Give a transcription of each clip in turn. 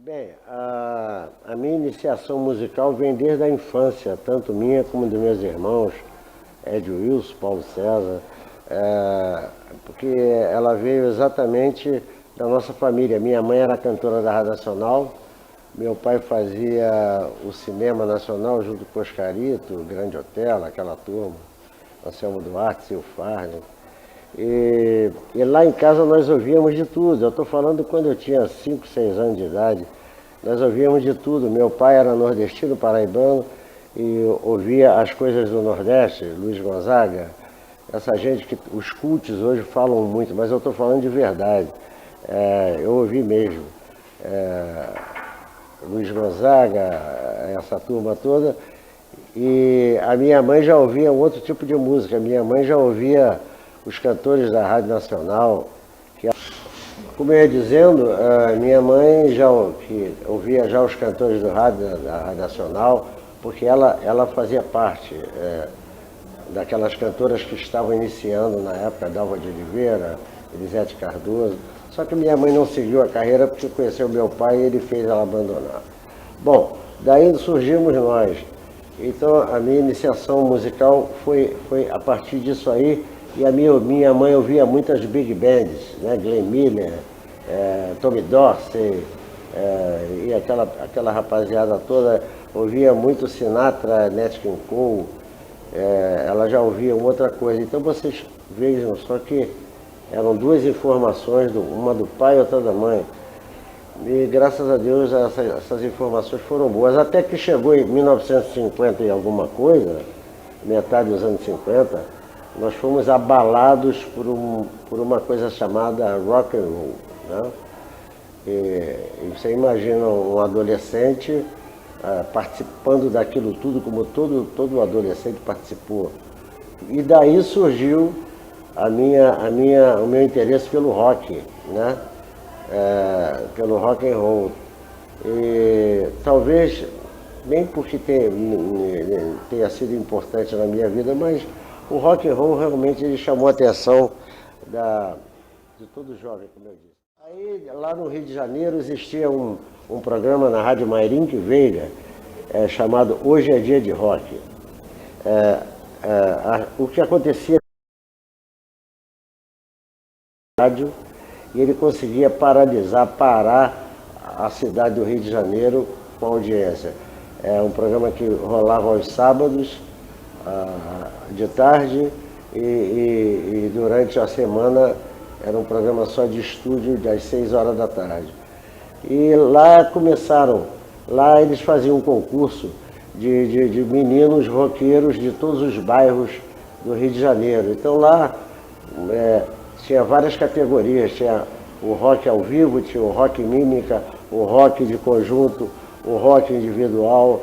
Bem, a minha iniciação musical vem desde a infância, tanto minha como dos meus irmãos, Ed Wilson, Paulo César, porque ela veio exatamente da nossa família. Minha mãe era cantora da Rádio Nacional, meu pai fazia o cinema nacional junto com o Oscarito, o Grande Hotel, aquela turma, Anselmo Duarte, Sil Farney. E lá em casa nós ouvíamos de tudo. Eu estou falando quando eu tinha 5, 6 anos de idade. Nós ouvíamos de tudo. Meu pai era nordestino, paraibano, e ouvia as coisas do Nordeste, Luiz Gonzaga. Essa gente que os cultos hoje falam muito, mas eu estou falando de verdade. Eu ouvi mesmo. Luiz Gonzaga, essa turma toda. E a minha mãe já ouvia um outro tipo de música. Minha mãe já ouvia os cantores da Rádio Nacional, como eu ia dizendo, minha mãe já ouvia já os cantores da Rádio Nacional, porque ela fazia parte daquelas cantoras que estavam iniciando na época, Dalva de Oliveira, Elisete Cardoso. Só que minha mãe não seguiu a carreira porque conheceu meu pai e ele fez ela abandonar. Bom, daí surgimos nós. Então a minha iniciação musical foi a partir disso aí. E a minha mãe ouvia muitas big bands, né? Glenn Miller, Tommy Dorsey, e aquela rapaziada toda ouvia muito Sinatra, Nat King Cole, ela já ouvia outra coisa. Então vocês vejam só que eram duas informações, uma do pai e outra da mãe. E graças a Deus essas informações foram boas, até que chegou em 1950 e alguma coisa, metade dos anos 50, nós fomos abalados por uma coisa chamada rock and roll, né? E você imagina um adolescente participando daquilo tudo, como todo adolescente participou. E daí surgiu o meu interesse pelo rock, né? Pelo rock and roll. E talvez, nem porque tenha sido importante na minha vida, mas o rock and roll realmente ele chamou a atenção de todo jovem, como eu disse. Aí, lá no Rio de Janeiro, existia um programa na Rádio Mairink Veiga, chamado Hoje é Dia de Rock. O que acontecia na rádio, e ele conseguia parar a cidade do Rio de Janeiro com audiência. É um programa que rolava aos sábados, de tarde, e durante a semana era um programa só de estúdio das 6 horas da tarde. E lá eles faziam um concurso de meninos roqueiros de todos os bairros do Rio de Janeiro. Então lá tinha várias categorias, tinha o rock ao vivo, tinha o rock mímica, o rock de conjunto, o rock individual.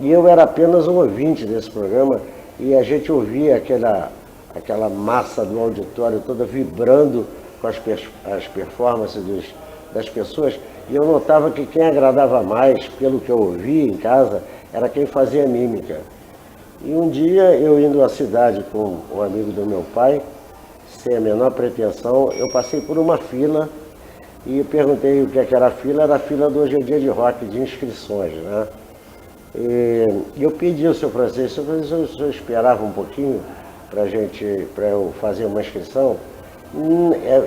E eu era apenas um ouvinte desse programa e a gente ouvia aquela massa do auditório toda vibrando com as performances das pessoas, e eu notava que quem agradava mais, pelo que eu ouvia em casa, era quem fazia mímica. E um dia, eu indo à cidade com um amigo do meu pai, sem a menor pretensão, eu passei por uma fila e perguntei o que era a fila. Era a fila do Hoje é Dia de Rock, de inscrições, né? E eu pedi ao seu Francisco, o senhor esperava um pouquinho para eu fazer uma inscrição?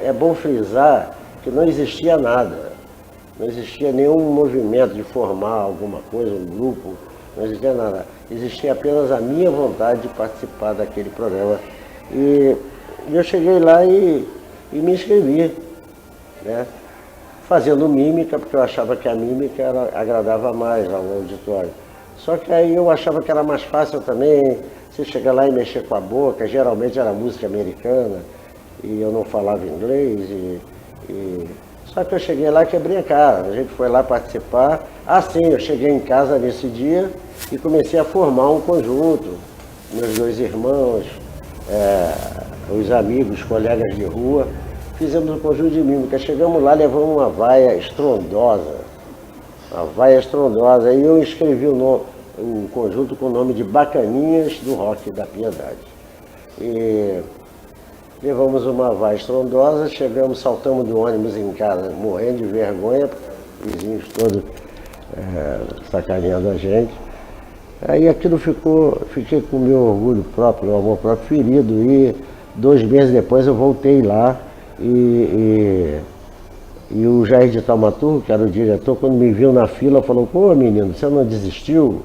É bom frisar que não existia nada, não existia nenhum movimento de formar alguma coisa, um grupo, não existia nada. Existia apenas a minha vontade de participar daquele programa. E eu cheguei lá e me inscrevi, né? Fazendo mímica, porque eu achava que a mímica agradava mais ao auditório. Só que aí eu achava que era mais fácil também, você chegar lá e mexer com a boca, geralmente era música americana, e eu não falava inglês, só que eu cheguei lá e quebrei a cara, a gente foi lá participar. Assim, eu cheguei em casa nesse dia e comecei a formar um conjunto, meus 2 irmãos, os amigos, colegas de rua, fizemos um conjunto de mímica. Chegamos lá, levamos uma vaia estrondosa, e eu escrevi um conjunto com o nome de Bacaninhas do Rock da Piedade. E levamos uma vaia estrondosa, saltamos do ônibus em casa, morrendo de vergonha, vizinhos todos sacaneando a gente. Aí aquilo fiquei com o meu orgulho próprio, meu amor próprio ferido, e 2 meses depois eu voltei lá e o Jair de Taumaturgo, que era o diretor, quando me viu na fila, falou: pô, menino, você não desistiu?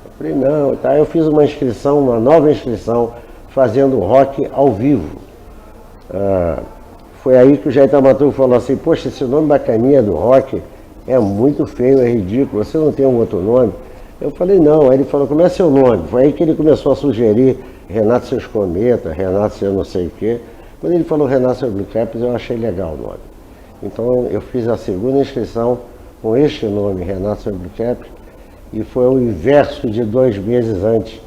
Eu falei: não. Tá, eu fiz uma inscrição, uma nova inscrição, fazendo rock ao vivo. Foi aí que o Jair Taumaturgo falou assim: poxa, esse nome bacaninha do rock é muito feio, é ridículo, você não tem um outro nome? Eu falei: não. Aí ele falou: como é seu nome? Foi aí que ele começou a sugerir Renato Seus Cometas, Renato Seu não sei o quê. Quando ele falou Renato Seus Blue Caps, eu achei legal o nome. Então eu fiz a segunda inscrição com este nome, Renato Seus Blue Caps, e foi o inverso de 2 meses antes.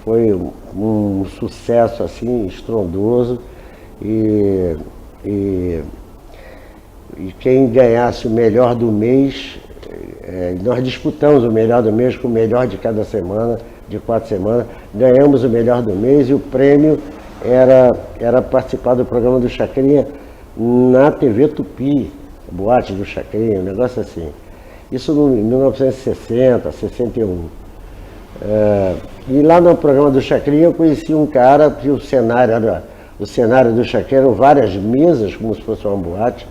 Foi um sucesso assim, estrondoso, e quem ganhasse o melhor do mês, nós disputamos o melhor do mês com o melhor de cada semana, de 4 semanas, ganhamos o melhor do mês e o prêmio era participar do programa do Chacrinha na TV Tupi, boate do Chacrinha, um negócio assim. Isso em 1960, 61. E lá no programa do Chacrinha eu conheci um cara que o cenário do Chacrinha eram várias mesas, como se fosse uma boate,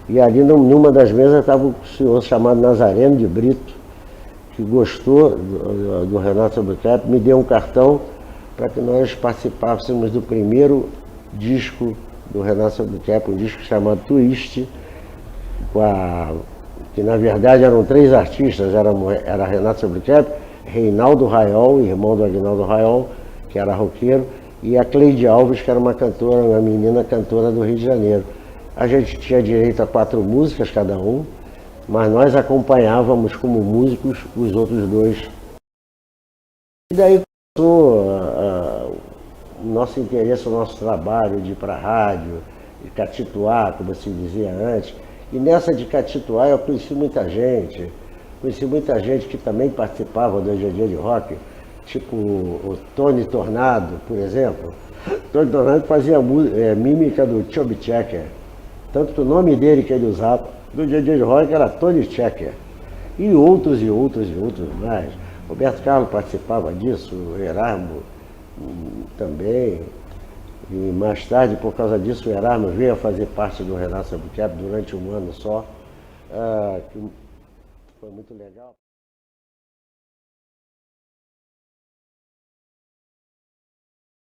e ali numa das mesas estava o senhor chamado Nazareno de Brito, que gostou do Renato Seus Blue Caps, me deu um cartão para que nós participássemos do primeiro disco do Renato Seus Blue Caps, um disco chamado Twist, que na verdade eram 3 artistas, era Renato Seus Blue Caps, Reinaldo Raiol, irmão do Aguinaldo Raiol, que era roqueiro, e a Cleide Alves, que era uma cantora, uma menina cantora do Rio de Janeiro. A gente tinha direito a 4 músicas cada um, mas nós acompanhávamos como músicos os outros 2. E daí começou o nosso interesse, o nosso trabalho de ir para a rádio, de catituar, como se dizia antes. E nessa de catituar eu conheci muita gente que também participava do Dia a Dia de Rock, tipo o Tony Tornado, por exemplo. Tony Tornado fazia mímica do Chubby Checker. Tanto que o nome dele que ele usava do Dia a Dia de Rock era Tony Checker. E outros mais. Roberto Carlos participava disso, o Erasmo também. E mais tarde, por causa disso, o Erasmo veio a fazer parte do Renato Seus Blue Caps durante 1 ano só. Que foi muito legal.